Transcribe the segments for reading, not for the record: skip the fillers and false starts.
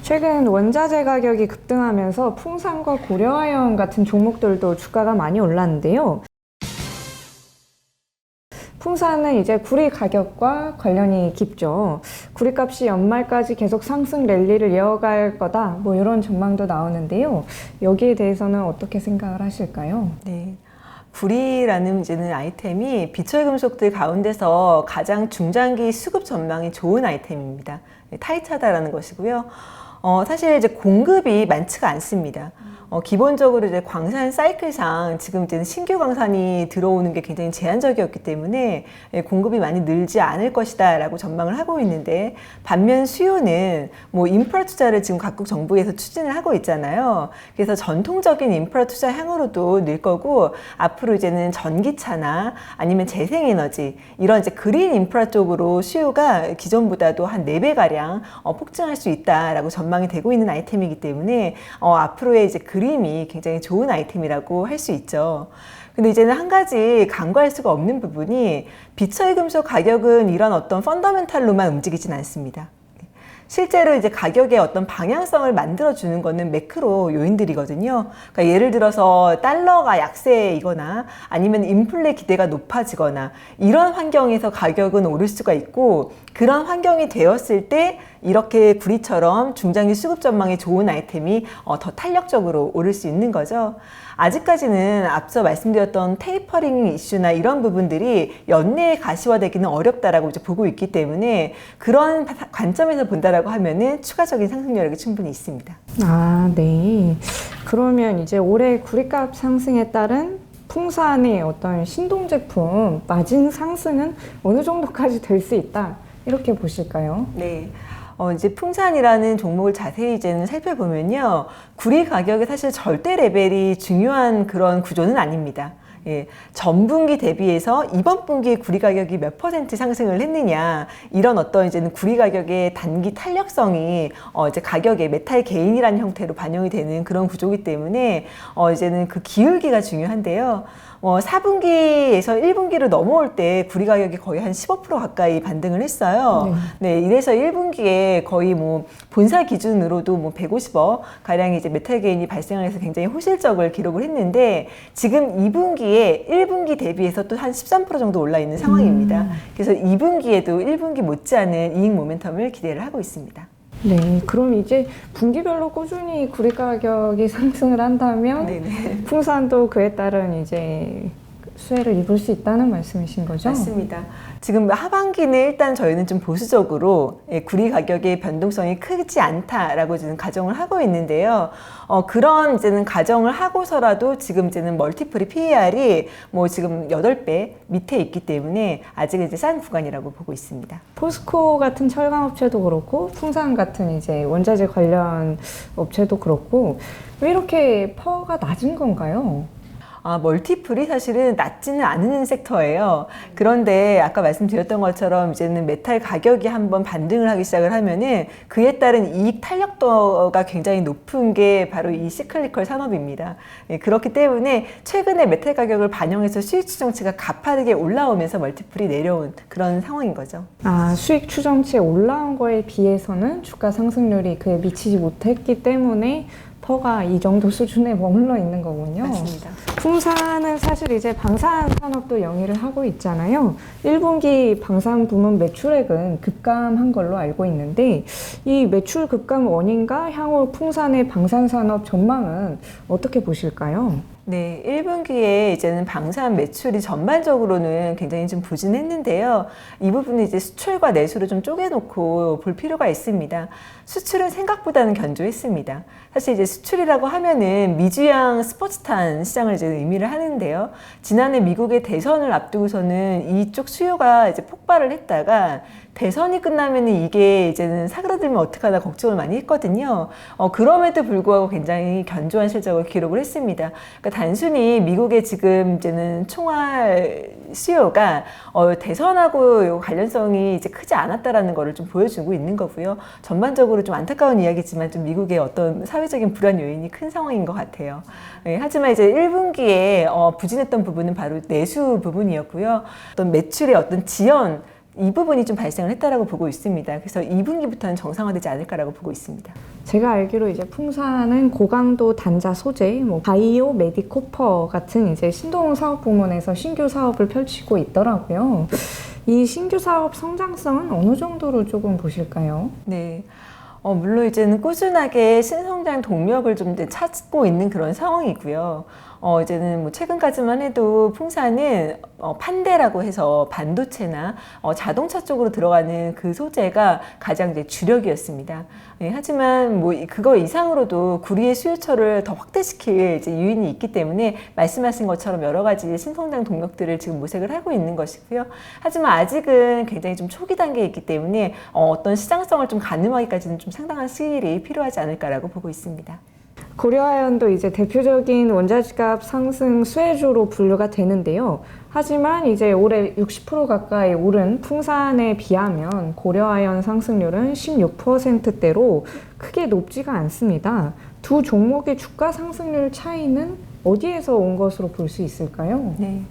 최근 원자재 가격이 급등하면서 풍산과 고려아연 같은 종목들도 주가가 많이 올랐는데요. 풍산은 이제 구리 가격과 관련이 깊죠. 구리값이 연말까지 계속 상승 랠리를 이어갈 거다, 뭐 이런 전망도 나오는데요. 여기에 대해서는 어떻게 생각을 하실까요? 네. 구리라는 이제는 아이템이 비철금속들 가운데서 가장 중장기 수급 전망이 좋은 아이템입니다. 타이트하다라는 것이고요. 사실 이제 공급이 많지가 않습니다. 기본적으로 이제 광산 사이클상 지금 이제 신규 광산이 들어오는 게 굉장히 제한적이었기 때문에 공급이 많이 늘지 않을 것이다라고 전망을 하고 있는데, 반면 수요는 뭐 인프라 투자를 지금 각국 정부에서 추진을 하고 있잖아요. 그래서 전통적인 인프라 투자 향으로도 늘 거고, 앞으로 이제는 전기차나 아니면 재생에너지 이런 이제 그린 인프라 쪽으로 수요가 기존보다도 한 4배 가량 폭증할 수 있다라고 전망이 되고 있는 아이템이기 때문에 앞으로의 이제 그림이 굉장히 좋은 아이템이라고 할 수 있죠. 근데 이제는 한 가지 간과할 수가 없는 부분이, 비철금속 가격은 이런 어떤 펀더멘탈로만 움직이진 않습니다. 실제로 이제 가격의 어떤 방향성을 만들어주는 거는 매크로 요인들이거든요. 그러니까 예를 들어서 달러가 약세이거나 아니면 인플레 기대가 높아지거나 이런 환경에서 가격은 오를 수가 있고, 그런 환경이 되었을 때 이렇게 구리처럼 중장기 수급 전망이 좋은 아이템이 더 탄력적으로 오를 수 있는 거죠. 아직까지는 앞서 말씀드렸던 테이퍼링 이슈나 이런 부분들이 연내에 가시화되기는 어렵다라고 이제 보고 있기 때문에, 그런 관점에서 본다라고 하면은 추가적인 상승 여력이 충분히 있습니다. 아, 네. 그러면 이제 올해 구리값 상승에 따른 풍산의 어떤 신동 제품 마진 상승은 어느 정도까지 될 수 있다, 이렇게 보실까요? 네. 이제 풍산이라는 종목을 자세히 이제는 살펴보면요, 구리 가격이 사실 절대 레벨이 중요한 그런 구조는 아닙니다. 예, 전분기 대비해서 이번 분기에 구리 가격이 몇 % 상승을 했느냐, 이런 어떤 이제는 구리 가격의 단기 탄력성이 이제 가격의 메탈 게인이라는 형태로 반영이 되는 그런 구조이기 때문에 이제는 그 기울기가 중요한데요. 4분기에서 1분기를 넘어올 때 구리 가격이 거의 한 15% 가까이 반등을 했어요. 네, 이래서 1분기에 거의 뭐 본사 기준으로도 뭐 150억 가량의 이제 메탈 게인이 발생을 해서 굉장히 호실적을 기록을 했는데, 지금 2분기에 1분기 대비해서 또 한 13% 정도 올라 있는 상황입니다. 그래서 2분기에도 1분기 못지않은 이익 모멘텀을 기대를 하고 있습니다. 네, 그럼 이제 분기별로 꾸준히 구리 가격이 상승을 한다면 네네. 풍산도 그에 따른 이제 수혜를 입을 수 있다는 말씀이신 거죠? 맞습니다. 지금 하반기는 일단 저희는 좀 보수적으로 구리 가격의 변동성이 크지 않다라고 지금 가정을 하고 있는데요. 그런 이제는 가정을 하고서라도 지금 이제는 멀티플이 PER이 뭐 지금 8배 밑에 있기 때문에 아직은 이제 싼 구간이라고 보고 있습니다. 포스코 같은 철강 업체도 그렇고 풍산 같은 이제 원자재 관련 업체도 그렇고 왜 이렇게 퍼가 낮은 건가요? 멀티플이 사실은 낮지는 않은 섹터예요. 그런데 아까 말씀드렸던 것처럼 이제는 메탈 가격이 한번 반등을 하기 시작을 하면은 그에 따른 이익 탄력도가 굉장히 높은 게 바로 이 시클리컬 산업입니다. 그렇기 때문에 최근에 메탈 가격을 반영해서 수익 추정치가 가파르게 올라오면서 멀티플이 내려온 그런 상황인 거죠. 수익 추정치에 올라온 거에 비해서는 주가 상승률이 그에 미치지 못했기 때문에 퍼가 이 정도 수준에 머물러 있는 거군요. 맞습니다. 풍산은 사실 이제 방산 산업도 영위를 하고 있잖아요. 1분기 방산 부문 매출액은 급감한 걸로 알고 있는데, 이 매출 급감 원인과 향후 풍산의 방산 산업 전망은 어떻게 보실까요? 네, 1분기에 이제는 방산 매출이 전반적으로는 굉장히 좀 부진했는데요. 이 부분은 이제 수출과 내수를 좀 쪼개놓고 볼 필요가 있습니다. 수출은 생각보다는 견조했습니다. 사실 이제 수출이라고 하면은 미주양 스포츠탄 시장을 이제 의미를 하는데요. 지난해 미국의 대선을 앞두고서는 이쪽 수요가 이제 폭발을 했다가 대선이 끝나면 이게 이제는 사그라들면 어떡하나 걱정을 많이 했거든요. 그럼에도 불구하고 굉장히 견조한 실적을 기록을 했습니다. 그러니까 단순히 미국의 지금 이제는 총알 수요가 대선하고 관련성이 이제 크지 않았다라는 거를 좀 보여주고 있는 거고요. 전반적으로 좀 안타까운 이야기지만 좀 미국의 어떤 사회적인 불안 요인이 큰 상황인 것 같아요. 하지만 이제 1분기에 부진했던 부분은 바로 내수 부분이었고요. 어떤 매출의 어떤 지연 이 부분이 좀 발생을 했다라고 보고 있습니다. 그래서 2분기부터는 정상화되지 않을까라고 보고 있습니다. 제가 알기로 이제 풍사는 고강도 단자 소재, 뭐 바이오, 메디코퍼 같은 이제 신도흥 사업 부문에서 신규 사업을 펼치고 있더라고요. 이 신규 사업 성장성은 어느 정도로 조금 보실까요? 네. 물론 이제는 꾸준하게 신성장 동력을 좀 찾고 있는 그런 상황이고요. 이제는 뭐 최근까지만 해도 풍사는 판대라고 해서 반도체나 자동차 쪽으로 들어가는 그 소재가 가장 이제 주력이었습니다. 네, 하지만 뭐 그거 이상으로도 구리의 수요처를 더 확대시킬 이제 요인이 있기 때문에 말씀하신 것처럼 여러 가지 신성장 동력들을 지금 모색을 하고 있는 것이고요. 하지만 아직은 굉장히 좀 초기 단계에 있기 때문에 어떤 시장성을 좀 가늠하기까지는 좀 상당한 시일이 필요하지 않을까라고 보고 있습니다. 고려아연도 이제 대표적인 원자재값 상승 수혜주로 분류가 되는데요. 하지만 이제 올해 60% 가까이 오른 풍산에 비하면 고려아연 상승률은 16%대로 크게 높지가 않습니다. 두 종목의 주가 상승률 차이는 어디에서 온 것으로 볼 수 있을까요? 네.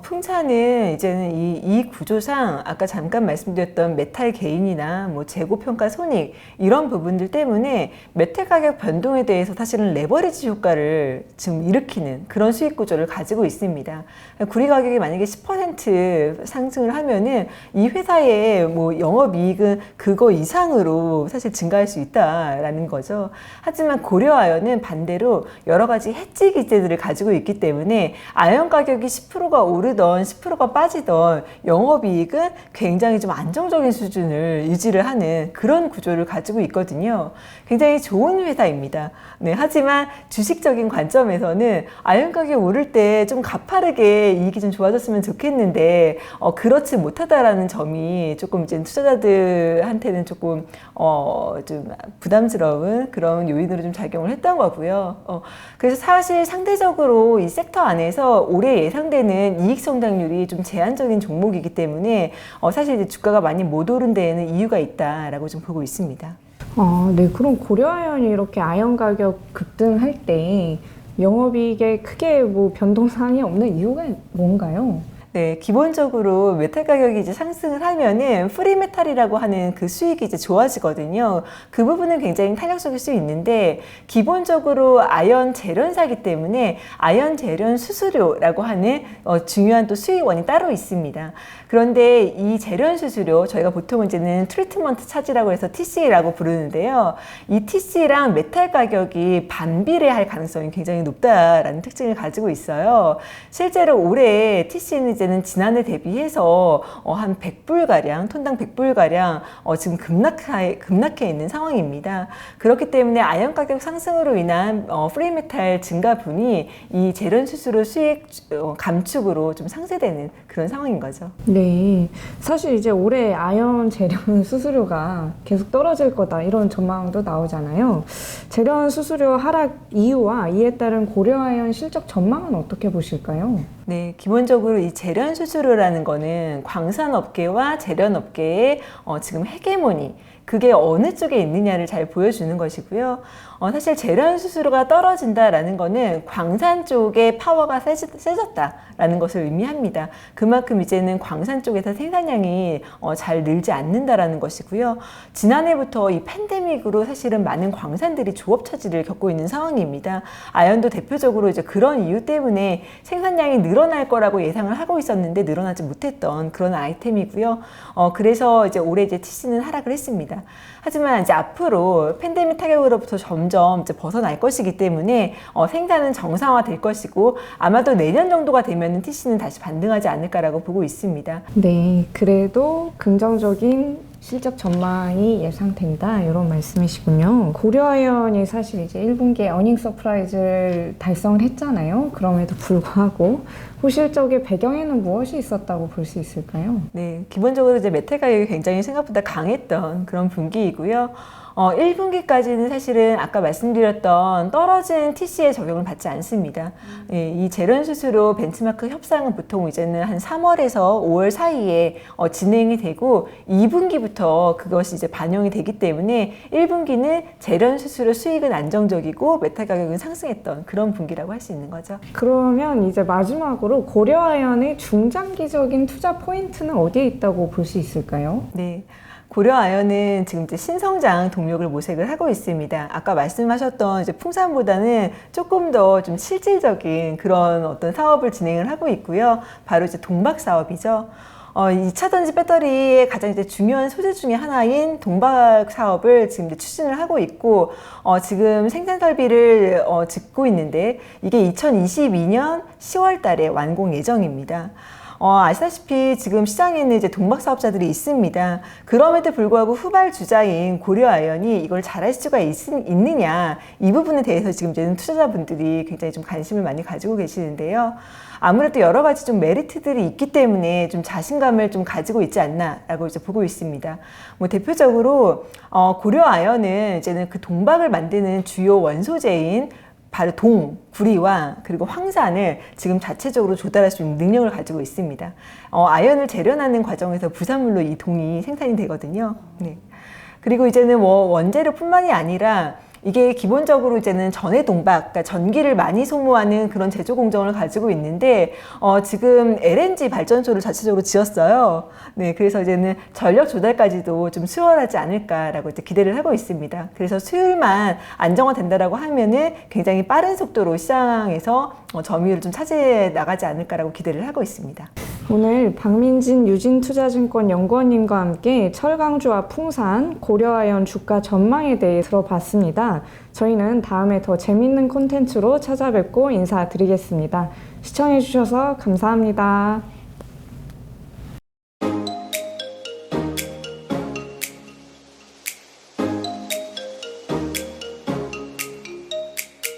풍차는 이제는 이 구조상 아까 잠깐 말씀드렸던 메탈 게인이나 뭐 재고평가 손익 이런 부분들 때문에 메탈 가격 변동에 대해서 사실은 레버리지 효과를 지금 일으키는 그런 수익 구조를 가지고 있습니다. 구리 가격이 만약에 10% 상승을 하면은 이 회사의 뭐 영업이익은 그거 이상으로 사실 증가할 수 있다라는 거죠. 하지만 고려아연은 반대로 여러 가지 해지 기제들을 가지고 있기 때문에 아연 가격이 10%가 오르던 10%가 빠지던 영업이익은 굉장히 좀 안정적인 수준을 유지를 하는 그런 구조를 가지고 있거든요. 굉장히 좋은 회사입니다. 네, 하지만 주식적인 관점에서는 아연 가격이 오를 때 좀 가파르게 이익이 좀 좋아졌으면 좋겠는데 그렇지 못하다라는 점이 조금 이제 투자자들한테는 조금 좀 부담스러운 그런 요인으로 좀 작용을 했던 거고요. 그래서 사실 상대적으로 이 섹터 안에서 올해 예상되는 이익 성장률이 좀 제한적인 종목이기 때문에 사실 이제 주가가 많이 못 오른 데에는 이유가 있다라고 좀 보고 있습니다. 네. 그럼 고려아연이 이렇게 아연 가격 급등할 때 영업이익에 크게 뭐 변동사항이 없는 이유가 뭔가요? 네, 기본적으로 메탈 가격이 이제 상승을 하면은 프리메탈이라고 하는 그 수익이 이제 좋아지거든요. 그 부분은 굉장히 탄력적일 수 있는데 기본적으로 아연 재련사기 때문에 아연 재련 수수료라고 하는 중요한 또 수익원이 따로 있습니다. 그런데 이 재련 수수료 저희가 보통 이제는 트리트먼트 차지라고 해서 TC라고 부르는데요. 이 TC랑 메탈 가격이 반비례할 가능성이 굉장히 높다라는 특징을 가지고 있어요. 실제로 올해 TC는 이제는 지난해 대비해서 한 100불가량, 톤당 100불가량 지금 급락해 있는 상황입니다. 그렇기 때문에 아연 가격 상승으로 인한 프리메탈 증가분이 이 재련 수수료 수익 감축으로 좀 상쇄되는 그런 상황인 거죠. 네. 사실 이제 올해 아연 재련 수수료가 계속 떨어질 거다 이런 전망도 나오잖아요. 재련 수수료 하락 이유와 이에 따른 고려아연 실적 전망은 어떻게 보실까요? 네, 기본적으로 이 재련 수수료라는 거는 광산업계와 재련업계의 지금 헤게모니 그게 어느 쪽에 있느냐를 잘 보여주는 것이고요. 사실 재련 수수료가 떨어진다라는 거는 광산 쪽의 파워가 세졌다라는 것을 의미합니다. 그만큼 이제는 광산 쪽에서 생산량이 잘 늘지 않는다라는 것이고요. 지난해부터 이 팬데믹으로 사실은 많은 광산들이 조업 차질을 겪고 있는 상황입니다. 아연도 대표적으로 이제 그런 이유 때문에 생산량이 늘어날 거라고 예상을 하고 있었는데 늘어나지 못했던 그런 아이템이고요. 그래서 이제 올해 이제 TC는 하락을 했습니다. 하지만 이제 앞으로 팬데믹 타격으로부터 점점 이제 벗어날 것이기 때문에 생산은 정상화될 것이고 아마도 내년 정도가 되면 TC는 다시 반등하지 않을까라고 보고 있습니다. 네, 그래도 긍정적인 실적 전망이 예상된다 이런 말씀이시군요. 고려아연이 사실 이제 1분기에 어닝 서프라이즈를 달성을 했잖아요. 그럼에도 불구하고 호실적의 배경에는 무엇이 있었다고 볼 수 있을까요? 네, 기본적으로 이제 메탈 가격이 굉장히 생각보다 강했던 그런 분기이고요. 1분기까지는 사실은 아까 말씀드렸던 떨어진 TC에 적용을 받지 않습니다. 예, 이 재련 수수료 벤치마크 협상은 보통 이제는 한 3월에서 5월 사이에 진행이 되고 2분기부터 그것이 이제 반영이 되기 때문에 1분기는 재련 수수료 수익은 안정적이고 메탈 가격은 상승했던 그런 분기라고 할 수 있는 거죠. 그러면 이제 마지막으로 대표적으로 고려아연의 중장기적인 투자 포인트는 어디에 있다고 볼 수 있을까요? 네. 고려아연은 지금 이제 신성장 동력을 모색을 하고 있습니다. 아까 말씀하셨던 이제 풍산보다는 조금 더 좀 실질적인 그런 어떤 사업을 진행을 하고 있고요. 바로 이제 동박 사업이죠. 2차 전지 배터리의 가장 이제 중요한 소재 중에 하나인 동박 사업을 지금 이제 추진을 하고 있고, 지금 생산 설비를 짓고 있는데, 이게 2022년 10월 달에 완공 예정입니다. 아시다시피 지금 시장에는 이제 동박 사업자들이 있습니다. 그럼에도 불구하고 후발주자인 고려아연이 이걸 잘할 수가 있느냐, 이 부분에 대해서 지금 이제는 투자자분들이 굉장히 좀 관심을 많이 가지고 계시는데요. 아무래도 여러 가지 좀 메리트들이 있기 때문에 좀 자신감을 좀 가지고 있지 않나라고 이제 보고 있습니다. 뭐 대표적으로 고려아연은 이제는 그 동박을 만드는 주요 원소재인 바로 동, 구리와 그리고 황산을 지금 자체적으로 조달할 수 있는 능력을 가지고 있습니다. 아연을 재련하는 과정에서 부산물로 이 동이 생산이 되거든요. 네. 그리고 이제는 뭐 원재료뿐만이 아니라 이게 기본적으로 이제는 전해 동박, 그러니까 전기를 많이 소모하는 그런 제조 공정을 가지고 있는데, 지금 LNG 발전소를 자체적으로 지었어요. 네, 그래서 이제는 전력 조달까지도 좀 수월하지 않을까라고 이제 기대를 하고 있습니다. 그래서 수율만 안정화된다라고 하면은 굉장히 빠른 속도로 시장에서 점유율을 좀 차지해 나가지 않을까라고 기대를 하고 있습니다. 오늘 박민진 유진투자증권 연구원님과 함께 철강주와 풍산, 고려아연 주가 전망에 대해 들어봤습니다. 저희는 다음에 더 재밌는 콘텐츠로 찾아뵙고 인사드리겠습니다. 시청해주셔서 감사합니다.